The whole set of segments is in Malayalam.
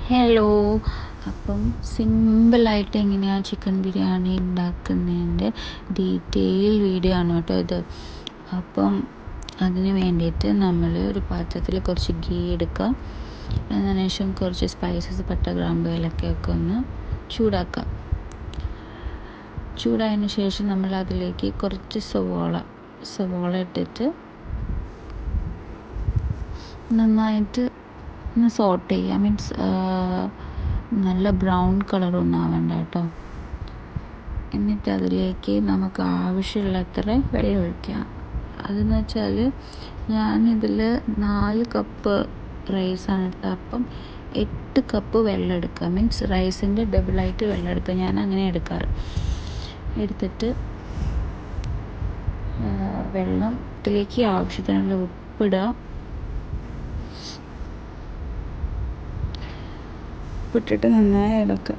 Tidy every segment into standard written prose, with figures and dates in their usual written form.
ഹലോ. അപ്പം സിമ്പിളായിട്ട് എങ്ങനെയാണ് ചിക്കൻ ബിരിയാണി ഉണ്ടാക്കുന്നതിൻ്റെ ഡീറ്റെയിൽ വീഡിയോ ആണ് കേട്ടോ ഇത്. അപ്പം അതിന് വേണ്ടിയിട്ട് നമ്മൾ ഒരു പാത്രത്തിൽ കുറച്ച് ഗീ എടുക്കുക. അതിനുശേഷം കുറച്ച് സ്പൈസസ്, പട്ട, ഗ്രാമ്പ്, ഏലക്കയൊക്കെ ഒന്ന് ചൂടാക്കുക. ചൂടായതിന് ശേഷം നമ്മൾ അതിലേക്ക് കുറച്ച് സവോള ഇട്ടിട്ട് നന്നായിട്ട് ഒന്ന് സോട്ട് ചെയ്യുക. മീൻസ് നല്ല ബ്രൗൺ കളറൊന്നും ആവണ്ട കേട്ടോ. എന്നിട്ട് അതിലേക്ക് നമുക്ക് ആവശ്യമുള്ളത്ര വെള്ളം ഒഴിക്കുക. അതെന്ന് വെച്ചാൽ ഞാനിതിൽ 4 കപ്പ് റൈസാണ് എടുത്തത്. അപ്പം 8 കപ്പ് വെള്ളം എടുക്കുക. മീൻസ് റൈസിൻ്റെ ഡബിളായിട്ട് വെള്ളം എടുക്കുക. ഞാൻ അങ്ങനെ എടുക്കാറ്. എടുത്തിട്ട് വെള്ളത്തിലേക്ക് ആവശ്യത്തിനുള്ള ഉപ്പിടുക. ഉപ്പിട്ടിട്ട് നന്നായി ഇളക്കുക.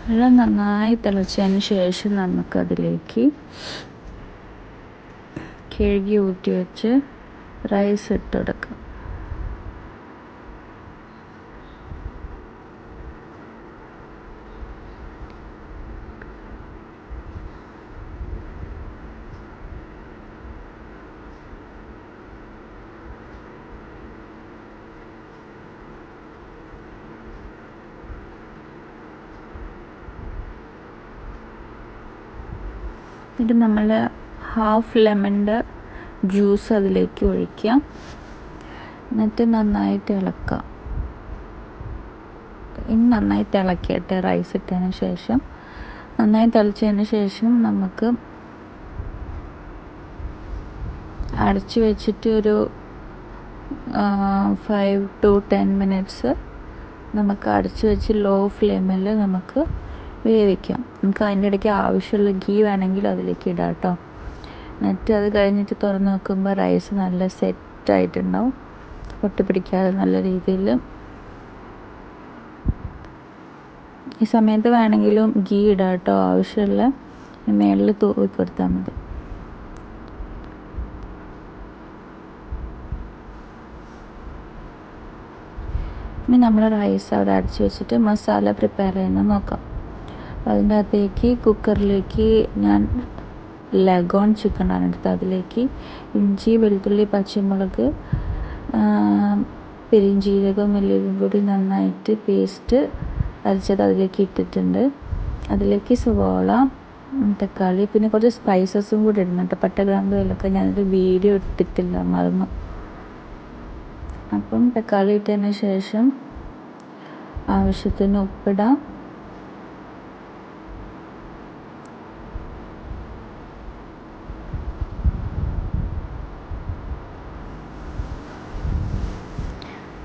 വെള്ളം നന്നായി തിളച്ചതിന് ശേഷം നമുക്കതിലേക്ക് കഴുകി ഊറ്റി വെച്ച് റൈസ് ഇട്ടെടുക്കുക. എന്നിട്ട് നമ്മൾ ഹാഫ് ലെമണിൻ്റെ ജ്യൂസ് അതിലേക്ക് ഒഴിക്കുക. എന്നിട്ട് നന്നായിട്ട് ഇളക്കുക. ഇനി നന്നായി തിളക്കട്ടെ. റൈസ് ഇട്ടതിന് ശേഷം നന്നായി തിളച്ചതിന് ശേഷം നമുക്ക് അടച്ച് വെച്ചിട്ട് ഒരു 5 to 10 മിനിറ്റ്സ് നമുക്ക് അടച്ച് വെച്ച് ലോ ഫ്ലെയിമിൽ നമുക്ക് വേവിക്കാം. നമുക്ക് അതിൻ്റെ ഇടയ്ക്ക് ആവശ്യമുള്ള ഗീ വേണമെങ്കിൽ അതിലേക്ക് ഇടാം കേട്ടോ. എന്നിട്ട് അത് കഴിഞ്ഞിട്ട് തുറന്ന് നോക്കുമ്പോൾ റൈസ് നല്ല സെറ്റായിട്ടുണ്ടാവും. ഒട്ടിപ്പിടിക്കാതെ നല്ല രീതിയിൽ. ഈ സമയത്ത് വേണമെങ്കിലും ഗീ ഇടാം കേട്ടോ. ആവശ്യമുള്ള മേളിൽ തൂവി കൊടുത്താൽ മതി. ഇനി നമ്മൾ റൈസ് അവിടെ അടച്ച് വെച്ചിട്ട് മസാല പ്രിപ്പയർ ചെയ്യുന്നത് നോക്കാം. അതിൻ്റെ അകത്തേക്ക് കുക്കറിലേക്ക് ഞാൻ ലഗോൺ ചിക്കനാണ് എടുത്തത്. അതിലേക്ക് ഇഞ്ചി, വെളുത്തുള്ളി, പച്ചമുളക്, പെരുംജീരകം, എല്ലാം കൂടി നന്നായിട്ട് പേസ്റ്റ് അരച്ചത് അതിലേക്ക് ഇട്ടിട്ടുണ്ട്. അതിലേക്ക് സവോള, തക്കാളി, പിന്നെ കുറച്ച് സ്പൈസസും കൂടി ഇടുന്നുണ്ട്. പട്ട, ഗ്രാമ്പ്, ഏലക്ക. ഞാനൊരു വീഡിയോ ഇട്ടിട്ടില്ല, മറന്നു. അപ്പം തക്കാളി ഇട്ടതിന് ശേഷം ആവശ്യത്തിന് ഉപ്പിടാം.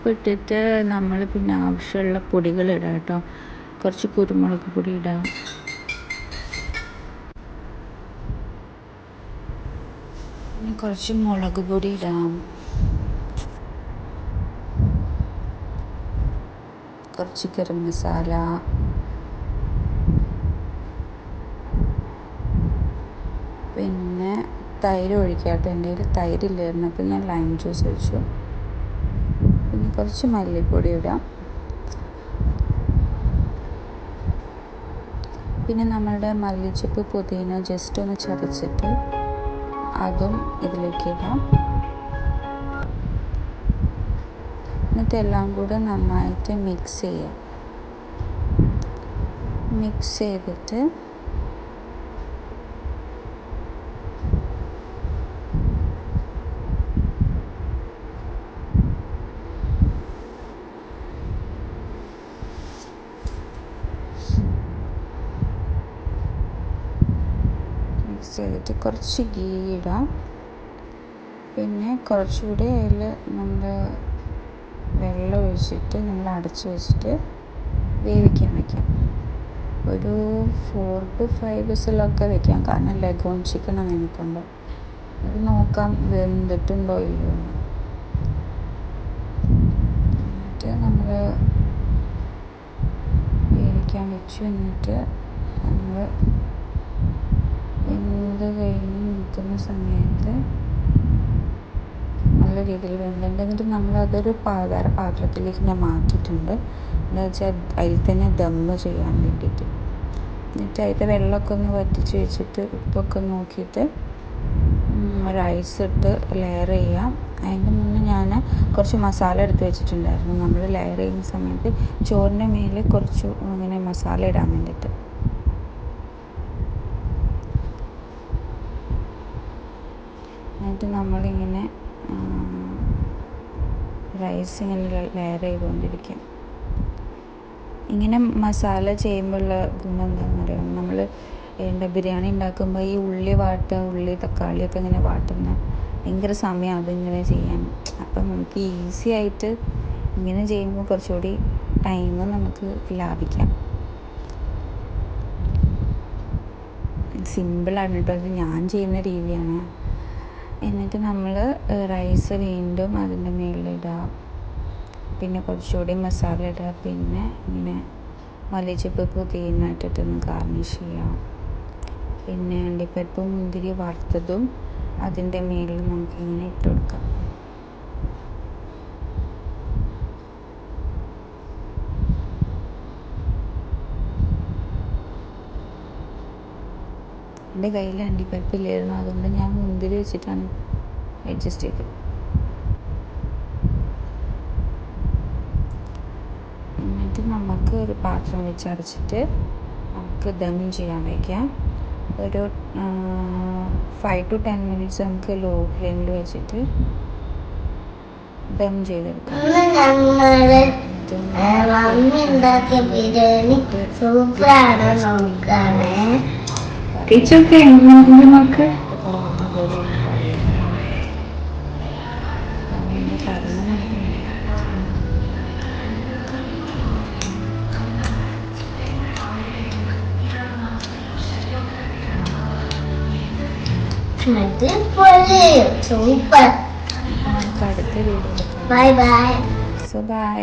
ഉപ്പിട്ടിട്ട് നമ്മൾ പിന്നെ ആവശ്യമുള്ള പൊടികൾ ഇടാം കേട്ടോ. കുറച്ച് കുരുമുളക് പൊടി ഇടാം. പിന്നെ കുറച്ച് മുളക് പൊടി ഇടാം. കുറച്ച് ഗരം മസാല. പിന്നെ തൈര് ഒഴിക്കാം കേട്ടോ. എൻ്റെ കയ്യിൽ തൈരില്ലായിരുന്നു, അപ്പം ഞാൻ ലൈം ജ്യൂസ് ഒഴിച്ചു. പിന്നെ കുറച്ച് മല്ലിപ്പൊടി ഇടാം. പിന്നെ നമ്മളുടെ മല്ലിച്ചപ്പ്, പുതിന ജസ്റ്റ് ഒന്ന് ചതച്ചിട്ട് അതും ഇതിലേക്ക് ഇടാം. എന്നിട്ട് എല്ലാം കൂടെ നന്നായിട്ട് മിക്സ് ചെയ്യാം. മിക്സ് ചെയ്തിട്ട് കുറച്ച് ഗീ ഇടാം. പിന്നെ കുറച്ചുകൂടി അതിൽ നമ്മൾ വെള്ളം ഒഴിച്ചിട്ട് നമ്മൾ അടച്ച് വെച്ചിട്ട് വേവിക്കാൻ വയ്ക്കാം. ഒരു 4 to 5 വിസിലൊക്കെ വെക്കാം. കാരണം ലഗോൺ ചിക്കനാണ് എനിക്കുണ്ട്. അത് നോക്കാം വെന്തിട്ടുണ്ടോ ഇല്ലയോ എന്ന്. എന്നിട്ട് നമ്മൾ വേവിക്കാൻ വെച്ചു. എന്നിട്ട് നമ്മൾ വെന്ത് കഴിഞ്ഞ് നിൽക്കുന്ന സമയത്ത് നല്ല രീതിയിൽ വെന്തിട്ടുണ്ട്. എന്നിട്ട് നമ്മളതൊരു വേറെ പാത്രത്തിലേക്ക് ഞാൻ മാറ്റിയിട്ടുണ്ട്. എന്താ വെച്ചാൽ അതിൽ തന്നെ ദമ്മ് ചെയ്യാൻ വേണ്ടിയിട്ട്. എന്നിട്ട് അതിൻ്റെ വെള്ളമൊക്കെ ഒന്ന് വറ്റിച്ച് വെച്ചിട്ട് ഉപ്പൊക്കെ നോക്കിയിട്ട് റൈസ് ഇട്ട് ലെയർ ചെയ്യാം. അതിൻ്റെ മുന്നേ ഞാൻ കുറച്ച് മസാല എടുത്ത് വെച്ചിട്ടുണ്ടായിരുന്നു. നമ്മൾ ലെയർ ചെയ്യുന്ന സമയത്ത് ചോറിൻ്റെ മേലെ കുറച്ച് ഇങ്ങനെ മസാല ഇടാൻ വേണ്ടിയിട്ട്. എന്നിട്ട് നമ്മളിങ്ങനെ റൈസ് ഇങ്ങനെ ലെയർ ചെയ്തുകൊണ്ടിരിക്കും. ഇങ്ങനെ മസാല ചെയ്യുമ്പോഴുള്ള ഗുണം എന്താണെന്ന് അറിയാം, നമ്മൾ ബിരിയാണി ഉണ്ടാക്കുമ്പോൾ ഈ ഉള്ളി തക്കാളിയൊക്കെ ഇങ്ങനെ വാട്ടുന്ന ഭയങ്കര സമയം അതിങ്ങനെ ചെയ്യാൻ. അപ്പം നമുക്ക് ഈസി ആയിട്ട് ഇങ്ങനെ ചെയ്യുമ്പോൾ കുറച്ചുകൂടി ടൈം നമുക്ക് ലാഭിക്കാം. സിമ്പിളാണ് കേട്ടോ, അത് ഞാൻ ചെയ്യുന്ന രീതിയാണ്. എന്നിട്ട് നമ്മൾ റൈസ് വീണ്ടും അതിൻ്റെ മുകളിലിടുക, പിന്നെ കുറച്ചുകൂടി മസാല ഇടുക, പിന്നെ ഇങ്ങനെ മല്ലിച്ചപ്പ് പുതിന ഇട്ടിട്ടൊന്ന് ഗാർണിഷ് ചെയ്യാം. പിന്നെ അണ്ടിപ്പരിപ്പ് മുന്തിരി വറുത്തതും അതിൻ്റെ മുകളിൽ നമുക്കിങ്ങനെ ഇട്ട് കൊടുക്കാം. എൻ്റെ കയ്യിൽ അണ്ടിപ്പരിപ്പില്ലായിരുന്നു, അതുകൊണ്ട് ഞാൻ മുന്തിരി വെച്ചിട്ടാണ് അഡ്ജസ്റ്റ് ചെയ്തത്. എന്നിട്ട് നമുക്ക് ഒരു പാത്രം വെച്ച് അടച്ചിട്ട് നമുക്ക് ദം ചെയ്യാൻ വയ്ക്കാം. ഒരു 5 to 10 minutes നമുക്ക് ലോ ഫ്ലെയിമിൽ വെച്ചിട്ട് ദം ചെയ്തെടുക്കാം. ബിരിയാണി സൂപ്പറാണ്. ടീച്ചർക്ക് നമുക്ക് സൂപ്പർ. അടുത്ത video. Bye bye. So by.